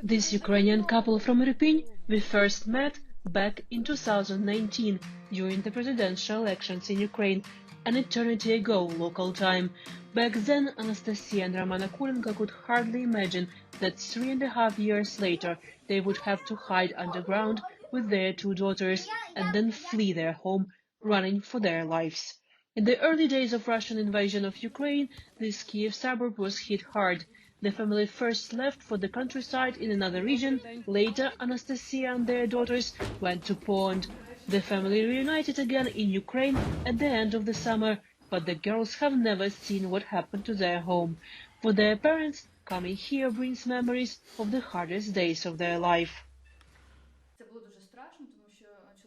This Ukrainian couple from Irpin we first met back in 2019 during the presidential elections in Ukraine, an eternity ago local time. Back then, Anastasia and Roman Akulenko could hardly imagine that 3.5 years later they would have to hide underground with their two daughters and then flee their home, running for their lives. In the early days of Russian invasion of Ukraine, this Kiev suburb was hit hard. The family first left for the countryside in another region. Later, Anastasia and their daughters went to Poland. The family reunited again in Ukraine at the end of the summer, but the girls have never seen what happened to their home. For their parents, coming here brings memories of the hardest days of their life.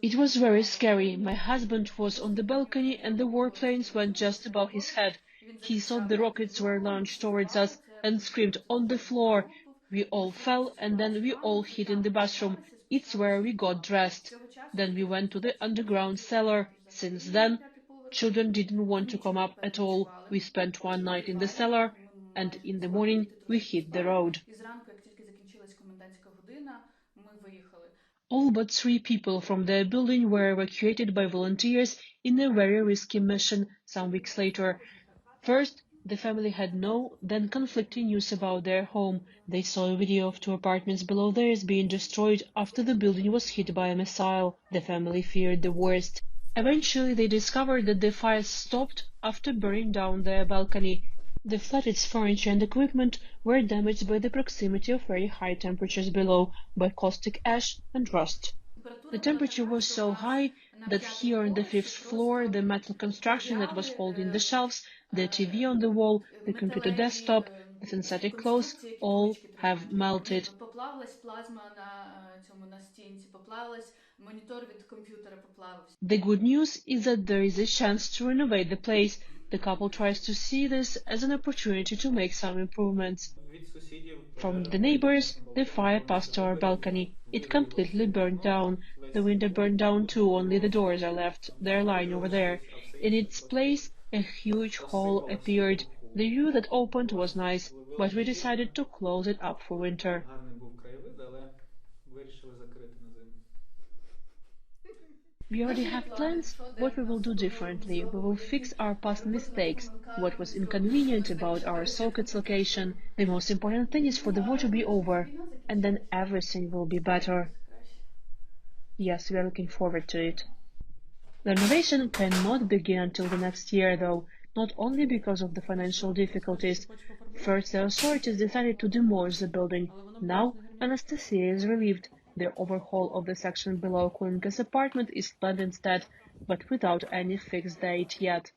It was very scary. My husband was on the balcony and the warplanes went just above his head. He thought the rockets were launched towards us and screamed on the floor. We all fell and then we all hid in the bathroom. It's where we got dressed. Then we went to the underground cellar. Since then, children didn't want to come up at all. We spent one night in the cellar and in the morning we hit the road. All but 3 people from their building were evacuated by volunteers in a very risky mission some weeks later. First, the family had no, then conflicting news about their home. They saw a video of 2 apartments below theirs being destroyed after the building was hit by a missile. The family feared the worst. Eventually, they discovered that the fire stopped after burning down their balcony. The flat, its furniture and equipment were damaged by the proximity of very high temperatures below, by caustic ash and rust. The temperature was so high that here on the 5th floor, the metal construction that was holding the shelves, the TV on the wall, the computer desktop, the synthetic clothes, all have melted. The good news is that there is a chance to renovate the place. The couple tries to see this as an opportunity to make some improvements. From the neighbors, the fire passed to our balcony. It completely burned down. The window burned down too, only the doors are left. They're lying over there. In its place, a huge hole appeared. The view that opened was nice, but we decided to close it up for winter. We already have plans what we will do differently. We will fix our past mistakes, what was inconvenient about our socket's location. The most important thing is for the war to be over, and then everything will be better. Yes, we are looking forward to it. The renovation cannot begin until the next year, though, not only because of the financial difficulties. First, the authorities decided to demolish the building. Now, Anastasia is relieved. The overhaul of the section below Akulenko's apartment is planned instead, but without any fixed date yet.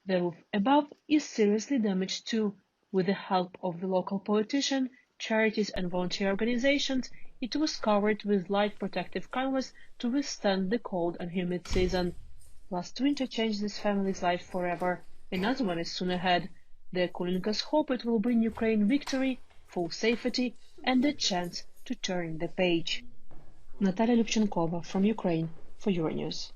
The roof above is seriously damaged too. With the help of the local politician, charities and volunteer organizations, it was covered with light protective canvas to withstand the cold and humid season. Last winter changed this family's life forever. Another one is soon ahead. The Akulenkos hope it will bring Ukraine victory, full safety, and a chance to turn the page. Natalia Любченкова from Ukraine for Euronews.